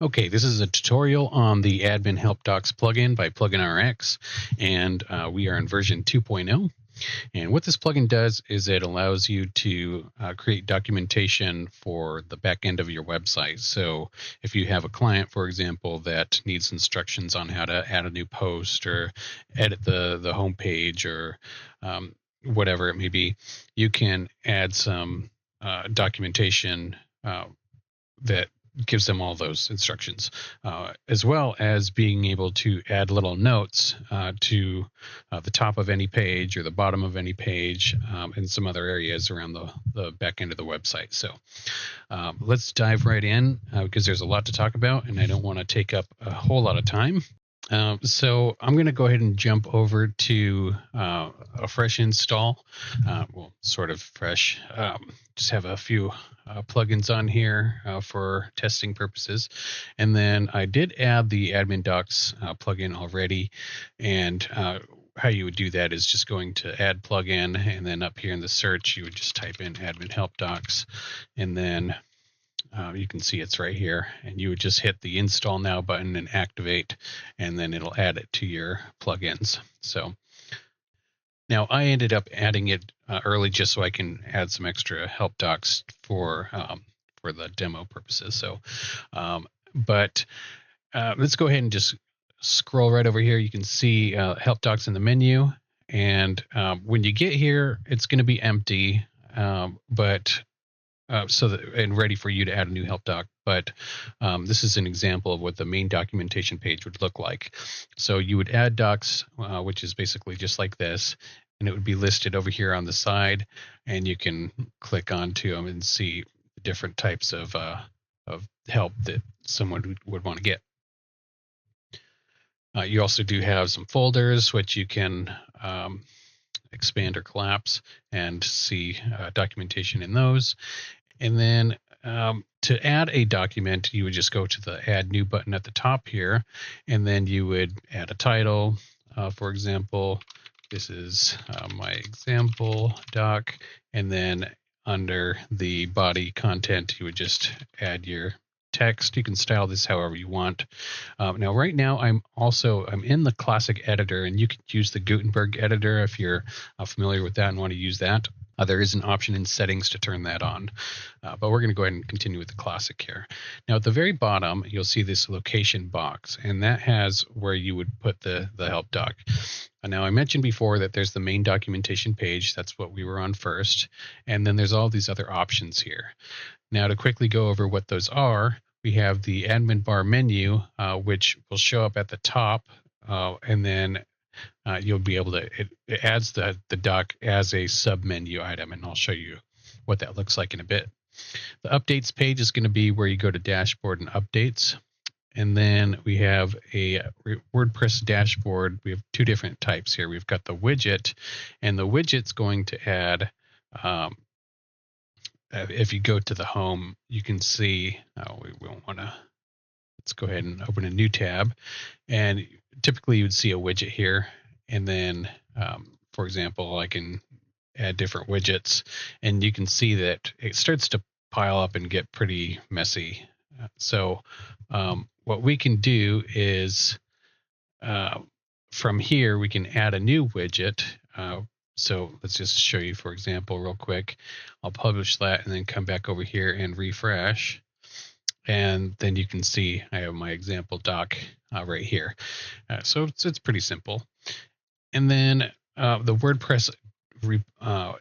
Okay, this is a tutorial on the Admin Help Docs plugin by PluginRx, and we are in version 2.0. And what this plugin does is it allows you to create documentation for the back end of your website. So if you have a client, for example, that needs instructions on how to add a new post or edit the home page or whatever it may be, you can add some documentation that gives them all those instructions, as well as being able to add little notes to the top of any page or the bottom of any page and some other areas around the back end of the website. So let's dive right in because there's a lot to talk about and I don't want to take up a whole lot of time. So I'm going to go ahead and jump over to a fresh install. Well, sort of fresh. Just have a few plugins on here for testing purposes. And then I did add the Admin Docs plugin already. And how you would do that is just going to add plugin. And then up here in the search, you would just type in Admin Help Docs. And then you can see it's right here, and you would just hit the install now button and activate, and then it'll add it to your plugins. So now I ended up adding it early just so I can add some extra help docs for the demo purposes. So, but let's go ahead and just scroll right over here. You can see help docs in the menu, and when you get here, it's going to be empty, but and ready for you to add a new help doc. But this is an example of what the main documentation page would look like. So you would add docs, which is basically just like this, and it would be listed over here on the side, and you can click onto them and see the different types of help that someone would want to get. You also do have some folders, which you can expand or collapse and see documentation in those. And then to add a document, you would just go to the Add New button at the top here, and then you would add a title. For example, this is my example doc, and then under the body content, you would just add your text. You can style this however you want. Now, right now, I'm in the classic editor, and you can use the Gutenberg editor if you're familiar with that and want to use that. There is an option in settings to turn that on, but we're going to go ahead and continue with the classic here. Now, at the very bottom, you'll see this location box, and that has where you would put the help doc. Now, I mentioned before that there's the main documentation page. That's what we were on first, and then there's all these other options here. Now, to quickly go over what those are, we have the admin bar menu, which will show up at the top, and then you'll be able to, it adds the doc as a sub-menu item, and I'll show you what that looks like in a bit. The updates page is going to be where you go to dashboard and updates. And then we have a WordPress dashboard. We have two different types here. We've got the widget, and the widget's going to add, if you go to the home, you can see, we won't want to, let's go ahead and open a new tab. And typically you would see a widget here. And then, for example, I can add different widgets, and you can see that it starts to pile up and get pretty messy. So what we can do is from here, we can add a new widget. So let's just show you, for example, real quick. I'll publish that and then come back over here and refresh. And then you can see I have my example doc right here. So it's pretty simple. And then the WordPress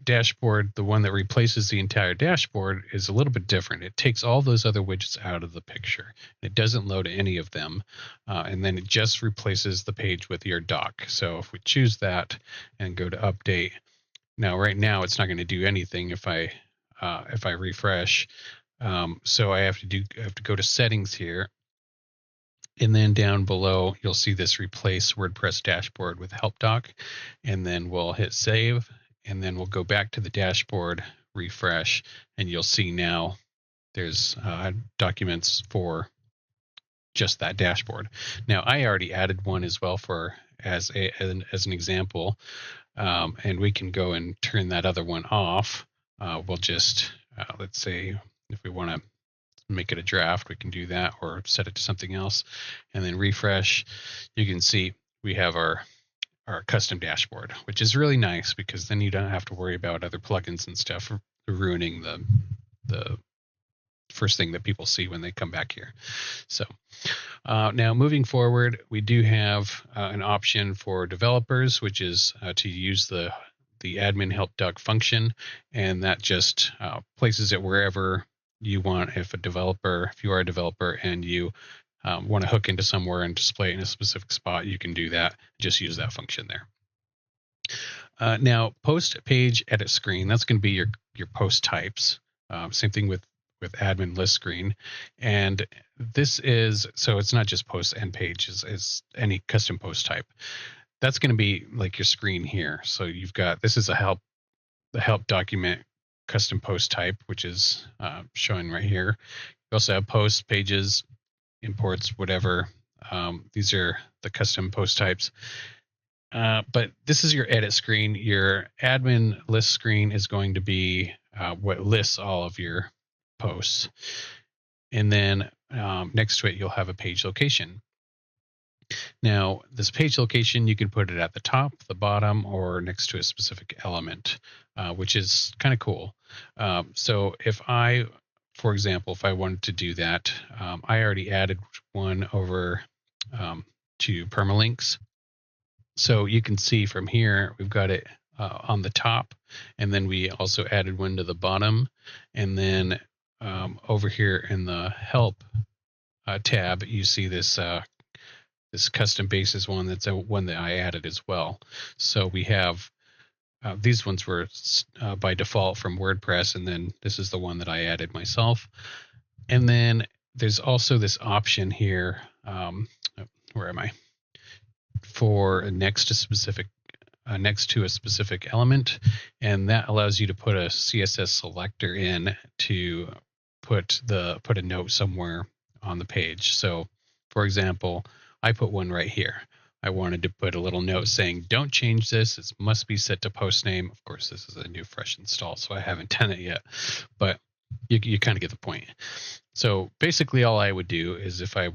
dashboard, the one that replaces the entire dashboard, is a little bit different. It takes all those other widgets out of the picture. It doesn't load any of them, and then it just replaces the page with your doc. So if we choose that and go to update, now right now it's not going to do anything if I refresh. So I have to go to settings here. And then down below, you'll see this replace WordPress dashboard with help doc. And then we'll hit save. And then we'll go back to the dashboard, refresh, and you'll see now there's documents for just that dashboard. Now, I already added one as well as an example. And we can go and turn that other one off. We'll just, let's say, if we want to make it a draft, we can do that, or set it to something else, and then refresh. You can see we have our custom dashboard, which is really nice because then you don't have to worry about other plugins and stuff ruining the first thing that people see when they come back here. So now moving forward, we do have an option for developers, which is to use the admin help doc function, and that just places it wherever you want. If you are a developer and you want to hook into somewhere and display it in a specific spot, you can do that. Just use that function there. Now, post page edit screen, that's going to be your post types. Same thing with admin list screen. And this is, so it's not just post and pages, it's any custom post type. That's going to be like your screen here. So you've got, this is the help document custom post type, which is showing right here. You also have posts, pages, imports, whatever. These are the custom post types. But this is your edit screen. Your admin list screen is going to be what lists all of your posts. And then next to it, you'll have a page location. Now, this page location, you can put it at the top, the bottom, or next to a specific element, which is kind of cool. So if I, for example, if I wanted to do that, I already added one over to permalinks. So you can see from here, we've got it on the top, and then we also added one to the bottom. And then over here in the help tab, you see this this custom basis one. That's one that I added as well. So we have these ones were by default from WordPress, and then this is the one that I added myself. And then there's also this option here. Where am I? For next to a specific element, and that allows you to put a CSS selector in to put a note somewhere on the page. So, for example, I put one right here. I wanted to put a little note saying, "Don't change this. It must be set to post name." Of course, this is a new fresh install, so I haven't done it yet, but you kind of get the point. So basically, all I would do is if I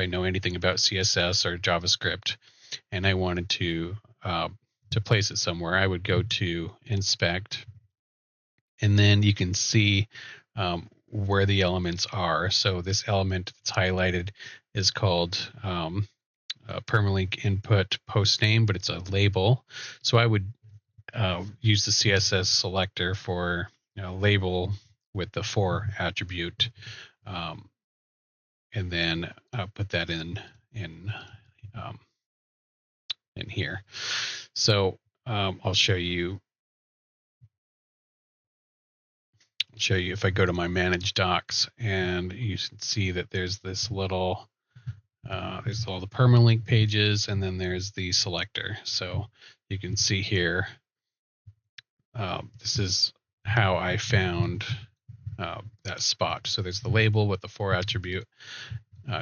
know anything about CSS or JavaScript, and I wanted to place it somewhere, I would go to inspect, and then you can see where the elements are. So this element that's highlighted is called permalink input post name, but it's a label. So I would use the CSS selector for label with the for attribute, and then put that in here. So I'll show you if I go to my manage docs, and you can see that there's this little there's all the permalink pages, and then there's the selector. So you can see here, this is how I found that spot. So there's the label with the for attribute,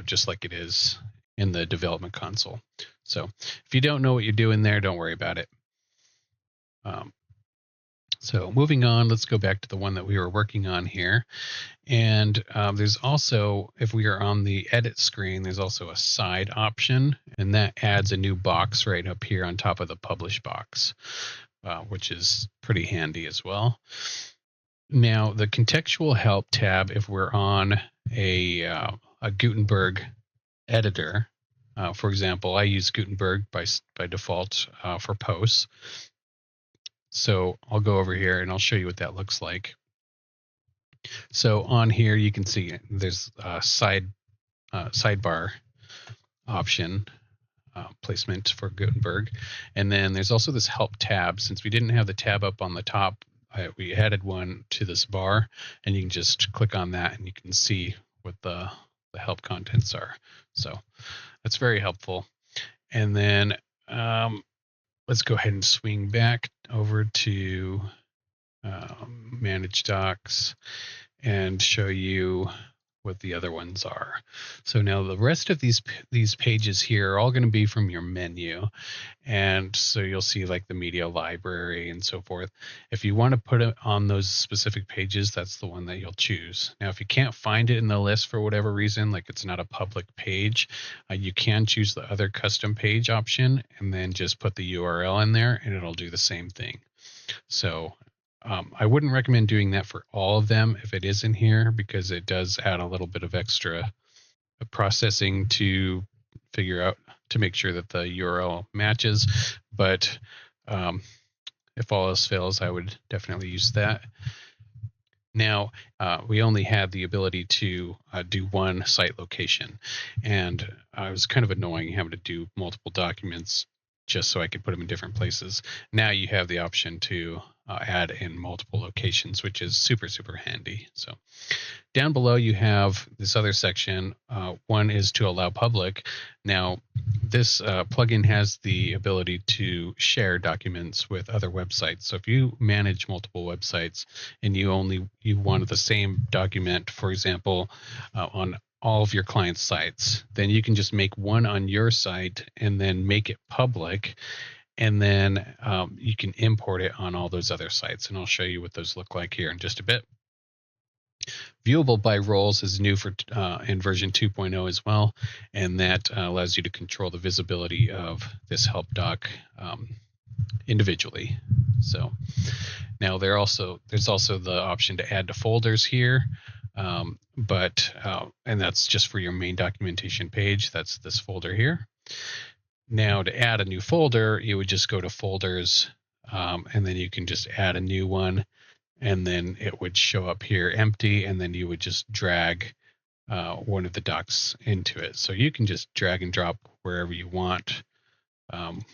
just like it is in the development console. So if you don't know what you're doing there, don't worry about it. So moving on, let's go back to the one that we were working on here. And there's also, if we are on the edit screen, there's also a side option, and that adds a new box right up here on top of the publish box, which is pretty handy as well. Now, the contextual help tab, if we're on a Gutenberg editor, for example, I use Gutenberg by default for posts. So I'll go over here and I'll show you what that looks like. So on here, you can see there's a sidebar option placement for Gutenberg. And then there's also this help tab. Since we didn't have the tab up on the top, we added one to this bar, and you can just click on that and you can see what the help contents are. So that's very helpful. And then let's go ahead and swing back over to Manage Docs and show you what the other ones are. So now the rest of these pages here are all going to be from your menu. And so you'll see like the media library and so forth. If you want to put it on those specific pages, that's the one that you'll choose. Now, if you can't find it in the list for whatever reason, like it's not a public page, you can choose the other custom page option and then just put the URL in there and it'll do the same thing. So I wouldn't recommend doing that for all of them if it is in here, because it does add a little bit of extra processing to figure out to make sure that the URL matches. But if all else fails, I would definitely use that. Now, we only had the ability to do one site location, and it was kind of annoying having to do multiple documents just so I could put them in different places. Now you have the option to add in multiple locations, which is super, super handy. So down below, you have this other section. One is to allow public. Now, this plugin has the ability to share documents with other websites. So if you manage multiple websites and you want the same document, for example, on all of your clients' sites, then you can just make one on your site and then make it public. And then you can import it on all those other sites. And I'll show you what those look like here in just a bit. Viewable by roles is new for in version 2.0 as well, and that allows you to control the visibility of this help doc individually. So now there's also the option to add to folders here, and that's just for your main documentation page. That's this folder here. Now to add a new folder, you would just go to folders, and then you can just add a new one. And then it would show up here empty, and then you would just drag one of the docs into it. So you can just drag and drop wherever you want, and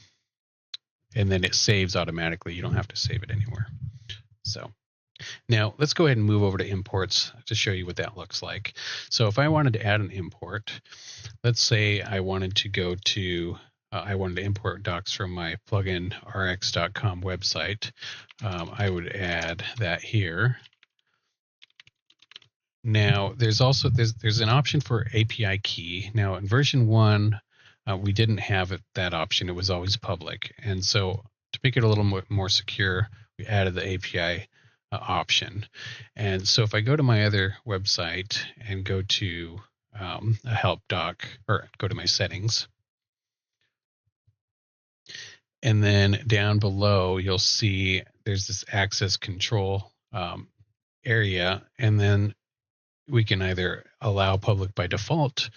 then it saves automatically. You don't have to save it anywhere. So now let's go ahead and move over to imports to show you what that looks like. So if I wanted to add an import, let's say I wanted to go to I wanted to import docs from my pluginrx.com website. I would add that here. Now, there's an option for API key. Now, in version 1, we didn't have that option. It was always public. And so to make it a little more secure, we added the API option. And so if I go to my other website and go to a help doc, or go to my settings, and then down below, you'll see there's this access control area, and then we can either allow public by default,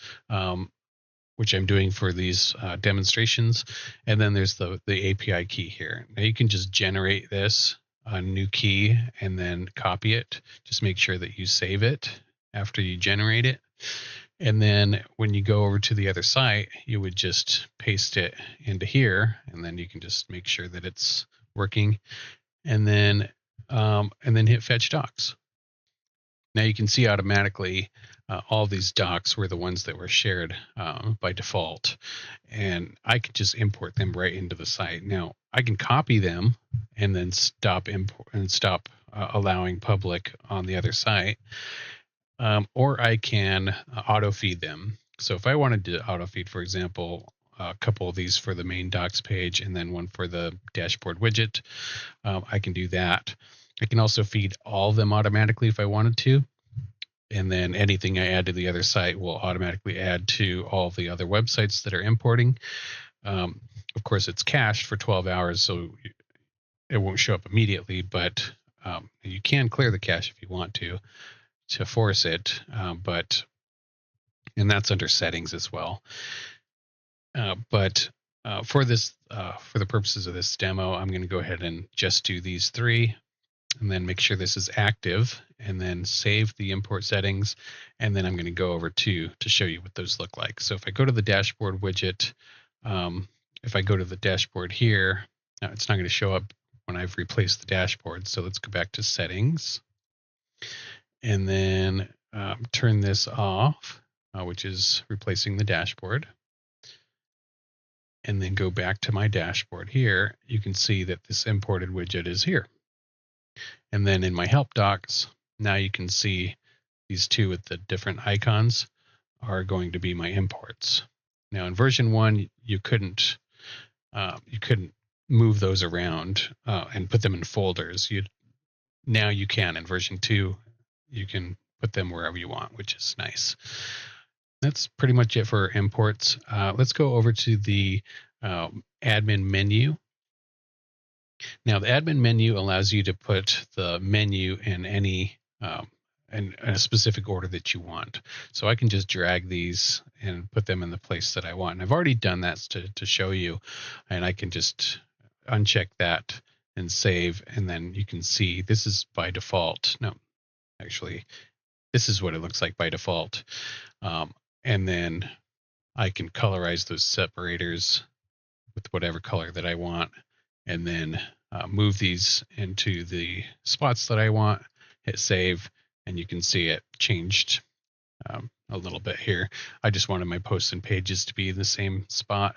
which I'm doing for these demonstrations, and then there's the API key here. Now you can just generate this a new key and then copy it. Just make sure that you save it after you generate it. And then when you go over to the other site, you would just paste it into here, and then you can just make sure that it's working, and then hit fetch docs. Now you can see automatically all these docs were the ones that were shared by default, and I could just import them right into the site. Now I can copy them and then stop allowing public on the other site. Or I can auto feed them. So if I wanted to auto feed, for example, a couple of these for the main docs page and then one for the dashboard widget, I can do that. I can also feed all of them automatically if I wanted to. And then anything I add to the other site will automatically add to all of the other websites that are importing. Of course, it's cached for 12 hours, so it won't show up immediately, but you can clear the cache if you want to force it, and that's under settings as well. But for the purposes of this demo, I'm going to go ahead and just do these 3, and then make sure this is active, and then save the import settings, and then I'm going to go over to show you what those look like. So if I go to the dashboard widget, if I go to the dashboard here, now it's not going to show up when I've replaced the dashboard. So let's go back to settings. And then turn this off, which is replacing the dashboard. And then go back to my dashboard here. You can see that this imported widget is here. And then in my help docs, now you can see these two with the different icons are going to be my imports. Now in version 1, you couldn't move those around and put them in folders. Now you can. In version 2, you can put them wherever you want, which is nice. That's pretty much it for imports. Let's go over to the admin menu. Now, the admin menu allows you to put the menu in any in a specific order that you want. So I can just drag these and put them in the place that I want. And I've already done that to show you, and I can just uncheck that and save, and then you can see this is by default. No, actually, this is what it looks like by default. And then I can colorize those separators with whatever color that I want, and then move these into the spots that I want, hit save, and you can see it changed a little bit here. I just wanted my posts and pages to be in the same spot.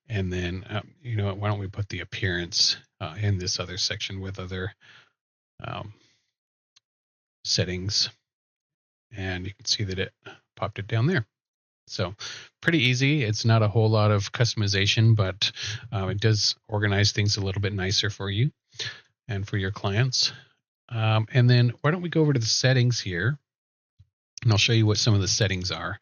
And then, you know what, why don't we put the appearance in this other section with other settings, and you can see that it popped it down there. So pretty easy. It's not a whole lot of customization, but it does organize things a little bit nicer for you and for your clients. And then why don't we go over to the settings here, and I'll show you what some of the settings are.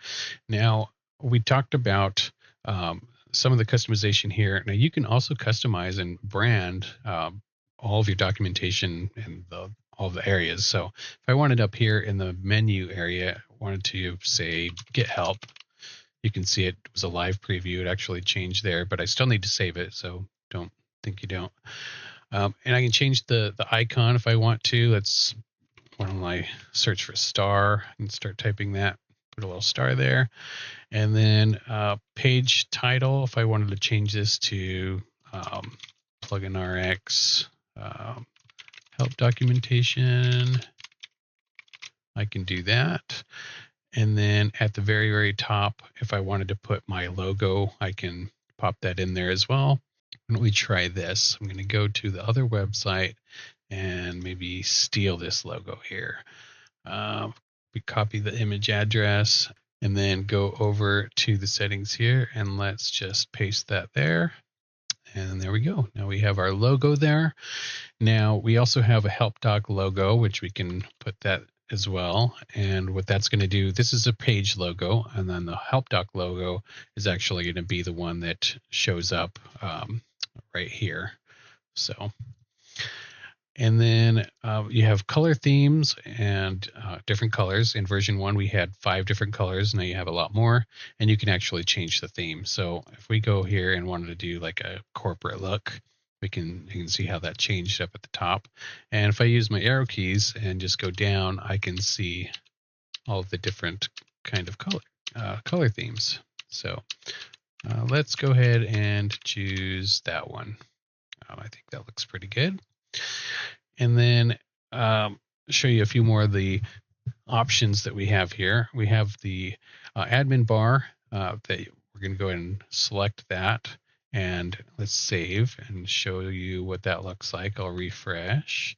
Now, we talked about some of the customization here. Now, you can also customize and brand all of your documentation and all the areas. So if I wanted up here in the menu area, wanted to say get help, you can see it was a live preview. It actually changed there, but I still need to save it, so don't think you don't. And I can change the icon if I want to. Let's, why don't I search for star and start typing that, put a little star there. And then page title, if I wanted to change this to plugin RX help documentation, I can do that. And then at the very, very top, if I wanted to put my logo, I can pop that in there as well. Why don't we try this? I'm going to go to the other website and maybe steal this logo here. We copy the image address and then go over to the settings here, and let's just paste that there. And there we go. Now we have our logo there. Now we also have a help doc logo, which we can put that as well. And what that's going to do, this is a page logo, and then the help doc logo is actually going to be the one that shows up right here. So, and then you have color themes and different colors. In version 1, we had 5 different colors. Now you have a lot more, and you can actually change the theme. So if we go here and wanted to do like a corporate look, you can see how that changed up at the top. And if I use my arrow keys and just go down, I can see all of the different kind of color themes. So let's go ahead and choose that one. I think that looks pretty good. And then show you a few more of the options that we have here. We have the admin bar that we're going to go ahead and select that. And let's save and show you what that looks like. I'll refresh.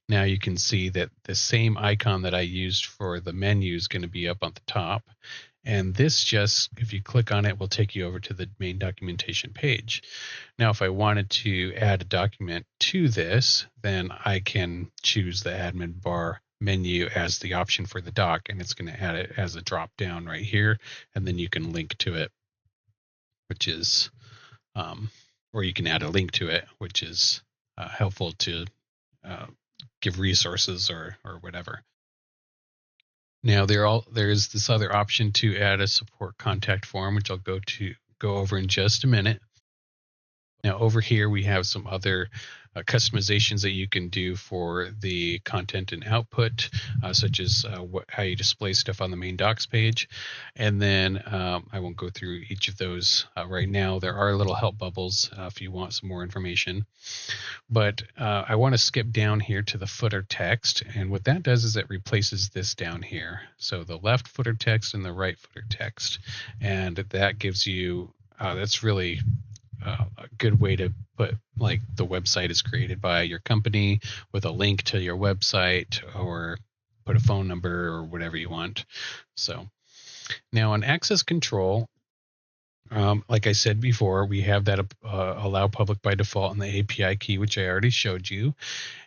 Now you can see that the same icon that I used for the menu is going to be up on the top. And this just, if you click on it, will take you over to the main documentation page. Now, if I wanted to add a document to this, then I can choose the admin bar menu as the option for the doc, and it's going to add it as a drop down right here. And then you can link to it, which is or you can add a link to it, which is helpful to give resources or whatever. Now there is this other option to add a support contact form, which I'll go over in just a minute. Now over here we have some other customizations that you can do for the content and output, such as how you display stuff on the main docs page. And then I won't go through each of those right now. There are little help bubbles if you want some more information. But I want to skip down here to the footer text. And what that does is it replaces this down here. So the left footer text and the right footer text. And that gives you, that's really a good way to put, like, the website is created by your company with a link to your website, or put a phone number or whatever you want. So now on access control, like I said before, we have that allow public by default in the API key, which I already showed you.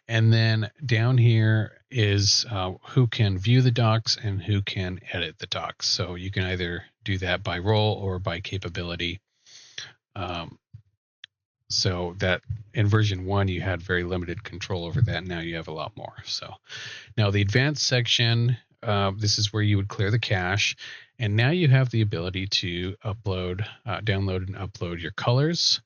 And then down here is who can view the docs and who can edit the docs. So you can either do that by role or by capability. So that in version 1, you had very limited control over that. Now you have a lot more. So now the advanced section, this is where you would clear the cache. And now you have the ability to upload, download and upload your colors.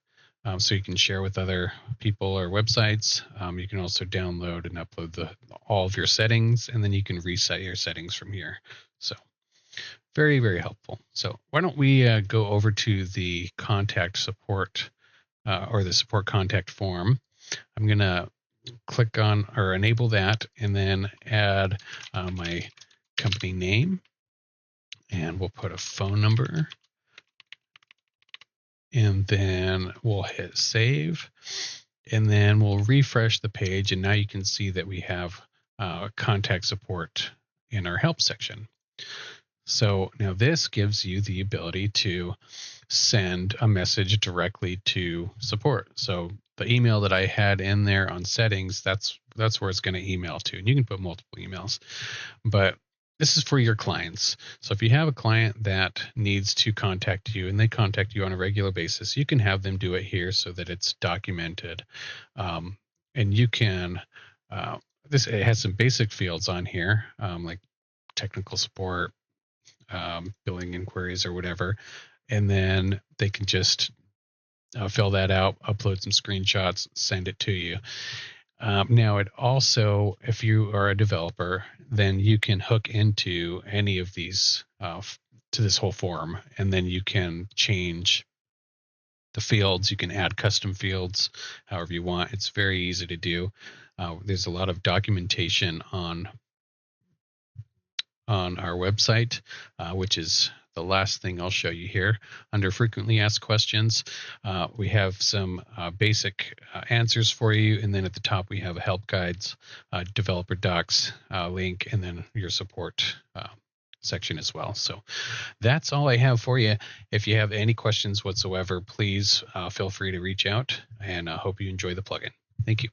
So you can share with other people or websites. You can also download and upload all of your settings, and then you can reset your settings from here. So very, very helpful. So why don't we go over to the contact support or the support contact form. I'm going to click on or enable that and then add my company name, and we'll put a phone number, and then we'll hit save, and then we'll refresh the page, and now you can see that we have contact support in our help section. So now this gives you the ability to send a message directly to support. So the email that I had in there on settings, that's where it's going to email to. And you can put multiple emails, but this is for your clients. So if you have a client that needs to contact you and they contact you on a regular basis, you can have them do it here so that it's documented. And you can, it has some basic fields on here, like technical support, billing inquiries or whatever. And then they can just fill that out, upload some screenshots, send it to you. Now, it also, if you are a developer, then you can hook into any of these to this whole form, and then you can change the fields. You can add custom fields however you want. It's very easy to do. There's a lot of documentation on our website, which is the last thing I'll show you here. Under frequently asked questions, we have some basic answers for you, and then at the top we have a help guides, developer docs link, and then your support section as well. So that's all I have for you. If you have any questions whatsoever, please feel free to reach out, and I hope you enjoy the plugin. Thank you.